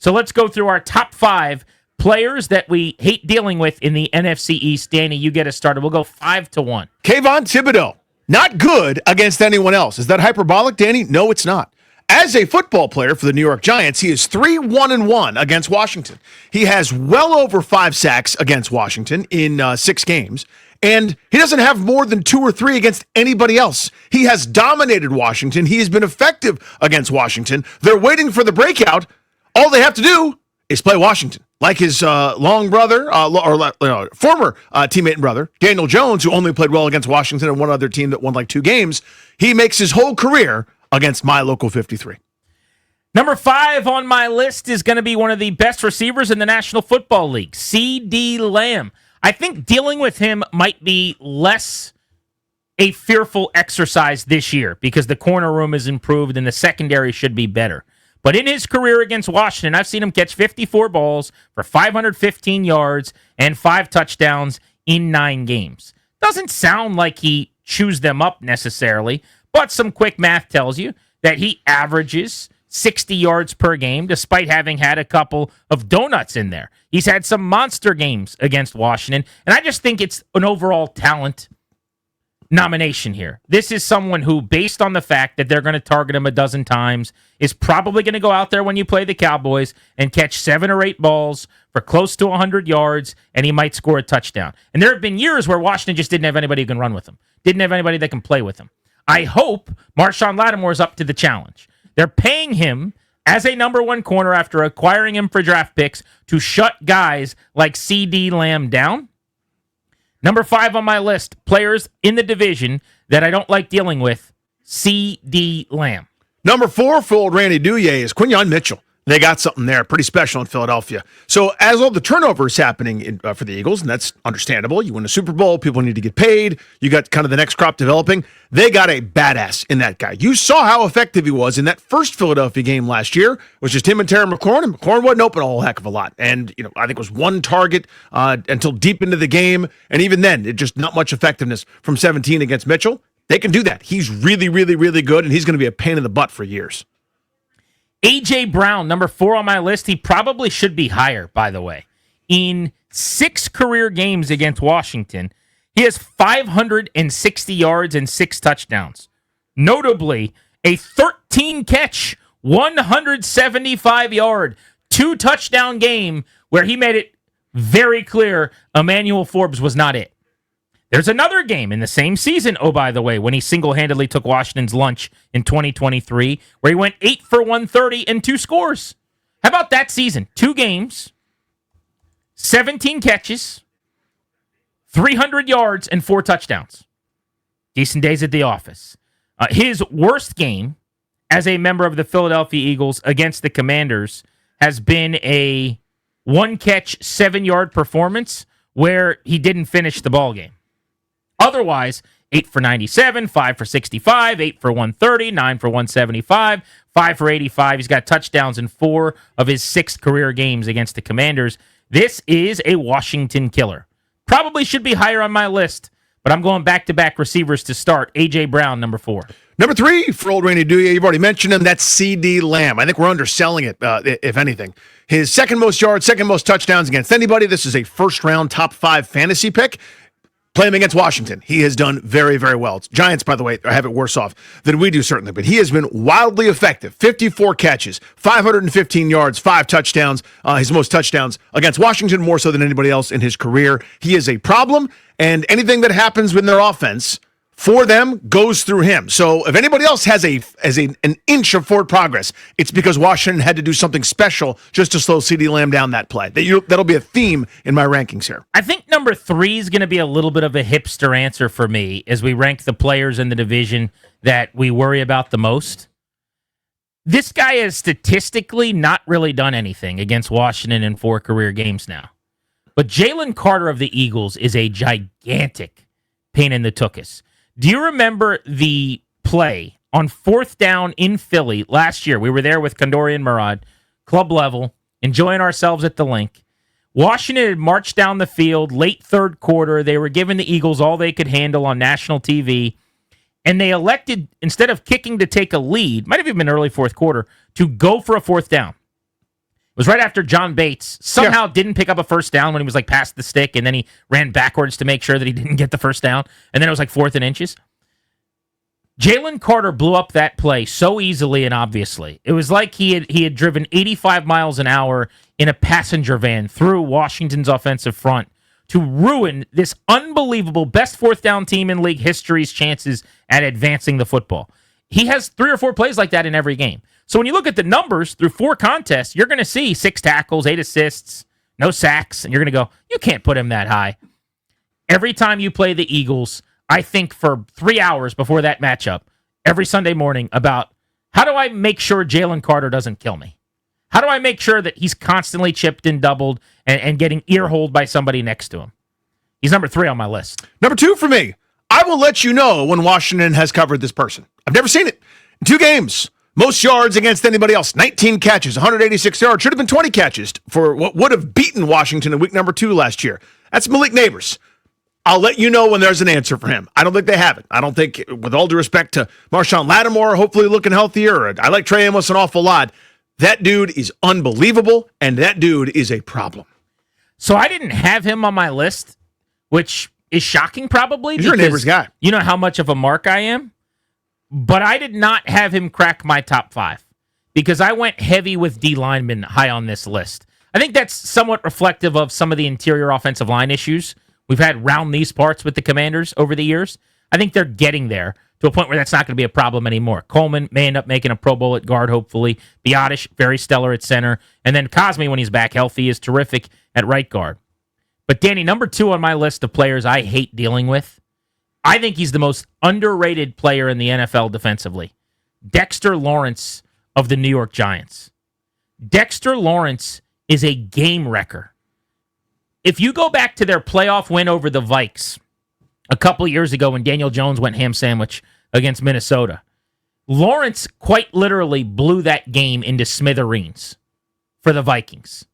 So let's go through our top 5 players that we hate dealing with in the NFC East. Danny, you get us started. We'll go 5-1. Kayvon Thibodeau, not good against anyone else. Is that hyperbolic, Danny? No, it's not. As a football player for the New York Giants, he is 3-1-1 against Washington. He has well over 5 sacks against Washington in 6 games, and he doesn't have more than 2 or 3 against anybody else. He has dominated Washington. He has been effective against Washington. They're waiting for the breakout. All they have to do is play Washington. Like his long brother, former teammate and brother, Daniel Jones, who only played well against Washington and one other team that won like 2 games, he makes his whole career against my local 53. Number 5 on my list is going to be one of the best receivers in the National Football League, C.D. Lamb. I think dealing with him might be less a fearful exercise this year because the corner room is improved and the secondary should be better. But in his career against Washington, I've seen him catch 54 balls for 515 yards and 5 touchdowns in 9 games. Doesn't sound like he chews them up necessarily, but some quick math tells you that he averages 60 yards per game, despite having had a couple of donuts in there. He's had some monster games against Washington, and I just think it's an overall talent nomination here. This is someone who, based on the fact that they're going to target him a dozen times, is probably going to go out there when you play the Cowboys and catch 7 or 8 balls for close to 100 yards, and he might score a touchdown. And there have been years where Washington just didn't have anybody who can run with him, didn't have anybody that can play with him. I hope Marshawn Lattimore is up to the challenge. They're paying him as a number 1 corner after acquiring him for draft picks to shut guys like C.D. Lamb down. Number 5 on my list, players in the division that I don't like dealing with, C.D. Lamb. Number 4 for old Randy Douye is Quinyon Mitchell. They got something there pretty special in Philadelphia. So as all the turnover is happening for the Eagles, and that's understandable, you win a Super Bowl, people need to get paid, you got kind of the next crop developing, they got a badass in that guy. You saw how effective he was in that first Philadelphia game last year. It was just him and Terry McLaurin, and McLaurin wasn't open a whole heck of a lot. And I think it was 1 target until deep into the game, and even then, it just not much effectiveness from 17 against Mitchell. They can do that. He's really, really, really good, and he's going to be a pain in the butt for years. A.J. Brown, number 4 on my list. He probably should be higher, by the way. In 6 career games against Washington, he has 560 yards and 6 touchdowns. Notably, a 13-catch, 175-yard, 2-touchdown game where he made it very clear Emmanuel Forbes was not it. There's another game in the same season, oh, by the way, when he single-handedly took Washington's lunch in 2023, where he went 8 for 130 and 2 scores. How about that season? 2 games, 17 catches, 300 yards, and 4 touchdowns. Decent days at the office. His worst game as a member of the Philadelphia Eagles against the Commanders has been a 1-catch, 7-yard performance where he didn't finish the ball game. Otherwise, 8 for 97, 5 for 65, 8 for 130, 9 for 175, 5 for 85. He's got touchdowns in 4 of his 6 career games against the Commanders. This is a Washington killer. Probably should be higher on my list, but I'm going back-to-back receivers to start. A.J. Brown, number 4. Number 3 for old Randy Douye, you've already mentioned him. That's C.D. Lamb. I think we're underselling it, if anything. His second most yards, second most touchdowns against anybody. This is a first-round top 5 fantasy pick. Play him against Washington. He has done very, very well. Giants, by the way, have it worse off than we do, certainly. But he has been wildly effective. 54 catches, 515 yards, 5 touchdowns. His most touchdowns against Washington, more so than anybody else in his career. He is a problem, and anything that happens with their offense for them goes through him. So if anybody else has an inch of forward progress, it's because Washington had to do something special just to slow C.D. Lamb down that play. That'll be a theme in my rankings here. I think number 3 is going to be a little bit of a hipster answer for me as we rank the players in the division that we worry about the most. This guy has statistically not really done anything against Washington in 4 career games now. But Jalen Carter of the Eagles is a gigantic pain in the tuchus. Do you remember the play on 4th down in Philly last year? We were there with Kondori and Murad, club level, enjoying ourselves at the Link. Washington had marched down the field late 3rd quarter. They were giving the Eagles all they could handle on national TV, and they elected, instead of kicking to take a lead, might have even been early 4th quarter, to go for a 4th down. was right after John Bates somehow didn't pick up a first down when he was like past the stick, and then he ran backwards to make sure that he didn't get the first down, and then it was like 4th and inches. Jalen Carter blew up that play so easily and obviously. It was like he had driven 85 miles an hour in a passenger van through Washington's offensive front to ruin this unbelievable best 4th down team in league history's chances at advancing the football. He has 3 or 4 plays like that in every game. So when you look at the numbers through 4 contests, you're going to see 6 tackles, 8 assists, no sacks, and you're going to go, you can't put him that high. Every time you play the Eagles, I think for 3 hours before that matchup, every Sunday morning about how do I make sure Jalen Carter doesn't kill me? How do I make sure that he's constantly chipped and doubled and getting ear-holed by somebody next to him? He's number 3 on my list. Number 2 for me. I will let you know when Washington has covered this person. I've never seen it. In 2 games, most yards against anybody else. 19 catches, 186 yards. Should have been 20 catches for what would have beaten Washington in week number 2 last year. That's Malik Neighbors. I'll let you know when there's an answer for him. I don't think they have it. I don't think, with all due respect to Marshawn Lattimore, hopefully looking healthier, I like Trey Amos an awful lot. That dude is unbelievable, and that dude is a problem. So I didn't have him on my list, which is shocking probably. You're a Neighbors guy. You know how much of a mark I am? But I did not have him crack my top 5 because I went heavy with D linemen high on this list. I think that's somewhat reflective of some of the interior offensive line issues we've had round these parts with the Commanders over the years. I think they're getting there to a point where that's not going to be a problem anymore. Coleman may end up making a Pro Bowl at guard, hopefully. Biotish, very stellar at center. And then Cosme, when he's back healthy, is terrific at right guard. But Danny, number 2 on my list of players I hate dealing with, I think he's the most underrated player in the NFL defensively. Dexter Lawrence of the New York Giants. Dexter Lawrence is a game wrecker. If you go back to their playoff win over the Vikes a couple of years ago when Daniel Jones went ham sandwich against Minnesota, Lawrence quite literally blew that game into smithereens for the Vikings.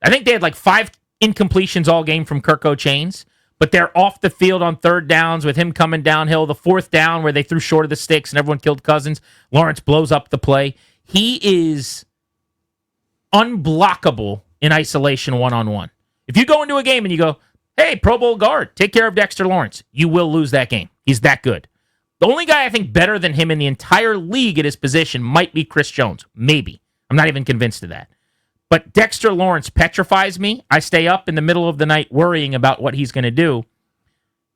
I think they had like 5 incompletions all game from Kirk O'Chains, but they're off the field on 3rd downs with him coming downhill. The 4th down where they threw short of the sticks and everyone killed Cousins, Lawrence blows up the play. He is unblockable in isolation one-on-one. If you go into a game and you go, hey, Pro Bowl guard, take care of Dexter Lawrence, you will lose that game. He's that good. The only guy I think better than him in the entire league at his position might be Chris Jones. Maybe. I'm not even convinced of that. But Dexter Lawrence petrifies me. I stay up in the middle of the night worrying about what he's going to do.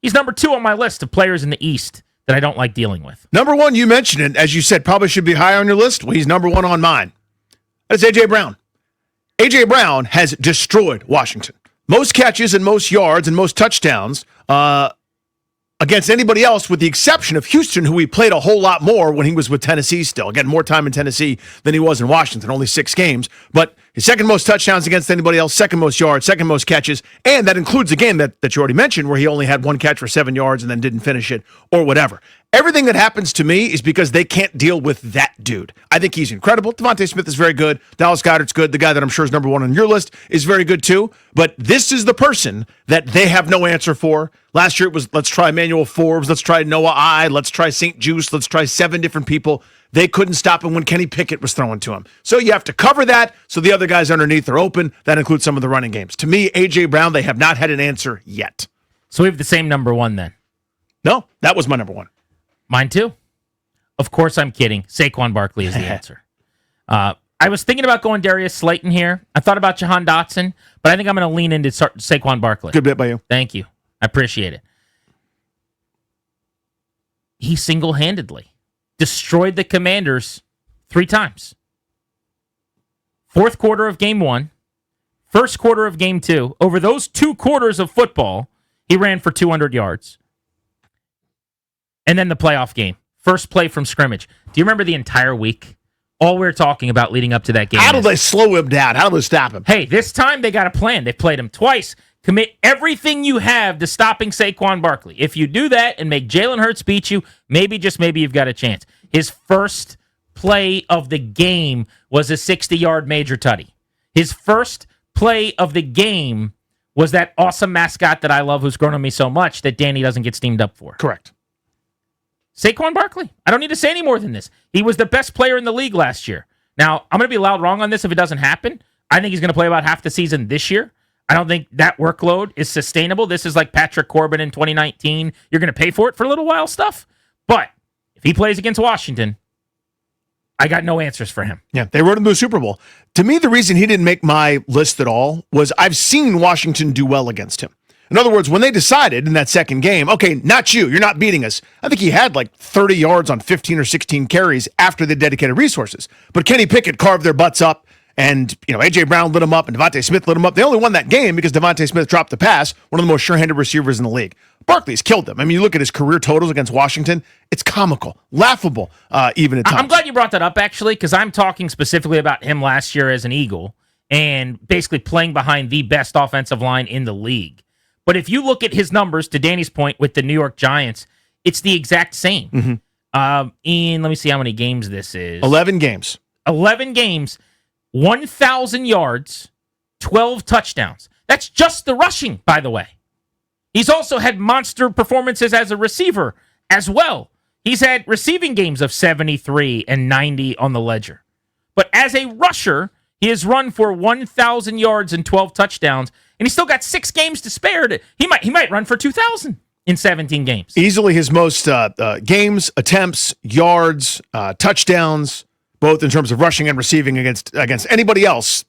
He's number 2 on my list of players in the East that I don't like dealing with. Number 1, you mentioned it. As you said, probably should be high on your list. Well, he's number 1 on mine. That's A.J. Brown. A.J. Brown has destroyed Washington. Most catches and most yards and most touchdowns against anybody else with the exception of Houston, who he played a whole lot more when he was with Tennessee still. Getting more time in Tennessee than he was in Washington, only 6 games. But his second most touchdowns against anybody else, second most yards, second most catches, and that includes a game that you already mentioned where he only had 1 catch for 7 yards and then didn't finish it or whatever. Everything that happens to me is because they can't deal with that dude. I think he's incredible. Devontae Smith is very good. Dallas Goedert's good. The guy that I'm sure is number 1 on your list is very good too. But this is the person that they have no answer for. Last year it was, let's try Emmanuel Forbes, let's try Noah I, let's try St. Juice, let's try 7 different people. They couldn't stop him when Kenny Pickett was throwing to him. So you have to cover that so the other guys underneath are open. That includes some of the running games. To me, A.J. Brown, they have not had an answer yet. So we have the same number 1 then. No, that was my number 1. Mine too. Of course I'm kidding. Saquon Barkley is the answer. I was thinking about going Darius Slayton here. I thought about Jahan Dotson, but I think I'm going to lean into Saquon Barkley. Good bit by you. Thank you. I appreciate it. He single-handedly destroyed the Commanders 3 times. 4th quarter of game 1, 1st quarter of game 2. Over those 2 quarters of football, he ran for 200 yards. And then the playoff game. First play from scrimmage. Do you remember the entire week? All we were talking about leading up to that game. How do they slow him down? How do they stop him? Hey, this time they got a plan. They played him twice. Commit everything you have to stopping Saquon Barkley. If you do that and make Jalen Hurts beat you, maybe, just maybe, you've got a chance. His first play of the game was a 60-yard major tutty. His first play of the game was that awesome mascot that I love who's grown on me so much that Danny doesn't get steamed up for. Correct. Saquon Barkley. I don't need to say any more than this. He was the best player in the league last year. Now, I'm going to be loud wrong on this if it doesn't happen. I think he's going to play about half the season this year. I don't think that workload is sustainable. This is like Patrick Corbin in 2019. You're going to pay for it for a little while stuff. But if he plays against Washington, I got no answers for him. Yeah, they wrote him to the Super Bowl. To me, the reason he didn't make my list at all was I've seen Washington do well against him. In other words, when they decided in that second game, okay, not you, you're not beating us. I think he had like 30 yards on 15 or 16 carries after the dedicated resources. But Kenny Pickett carved their butts up, and A.J. Brown lit him up, and Devontae Smith lit him up. They only won that game because Devontae Smith dropped the pass, one of the most sure-handed receivers in the league. Barkley's killed them. I mean, you look at his career totals against Washington, it's comical, laughable, even at times. I'm glad you brought that up, actually, because I'm talking specifically about him last year as an Eagle and basically playing behind the best offensive line in the league. But if you look at his numbers, to Danny's point, with the New York Giants, it's the exact same. Let me see how many games this is. 11 games. 11 games, 1,000 yards, 12 touchdowns. That's just the rushing, by the way. He's also had monster performances as a receiver as well. He's had receiving games of 73 and 90 on the ledger. But as a rusher, he has run for 1,000 yards and 12 touchdowns, and he's still got 6 games to spare. He might run for 2,000 in 17 games. Easily his most games, attempts, yards, touchdowns, both in terms of rushing and receiving against anybody else.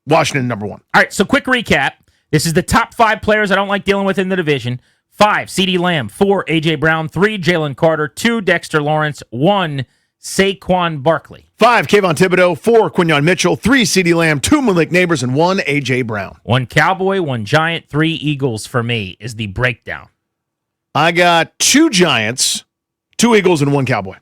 Washington, number one. All right, so quick recap. This is the top 5 players I don't like dealing with in the division. 5, CeeDee Lamb. 4, A.J. Brown. 3, Jalen Carter. 2, Dexter Lawrence. 1, Saquon Barkley. 5, Kayvon Thibodeau. 4, Quinyon Mitchell. 3, CeeDee Lamb. 2, Malik Neighbors. And 1, A.J. Brown. 1 Cowboy, 1 Giant, 3 Eagles for me is the breakdown. I got 2 Giants, 2 Eagles, and 1 Cowboy.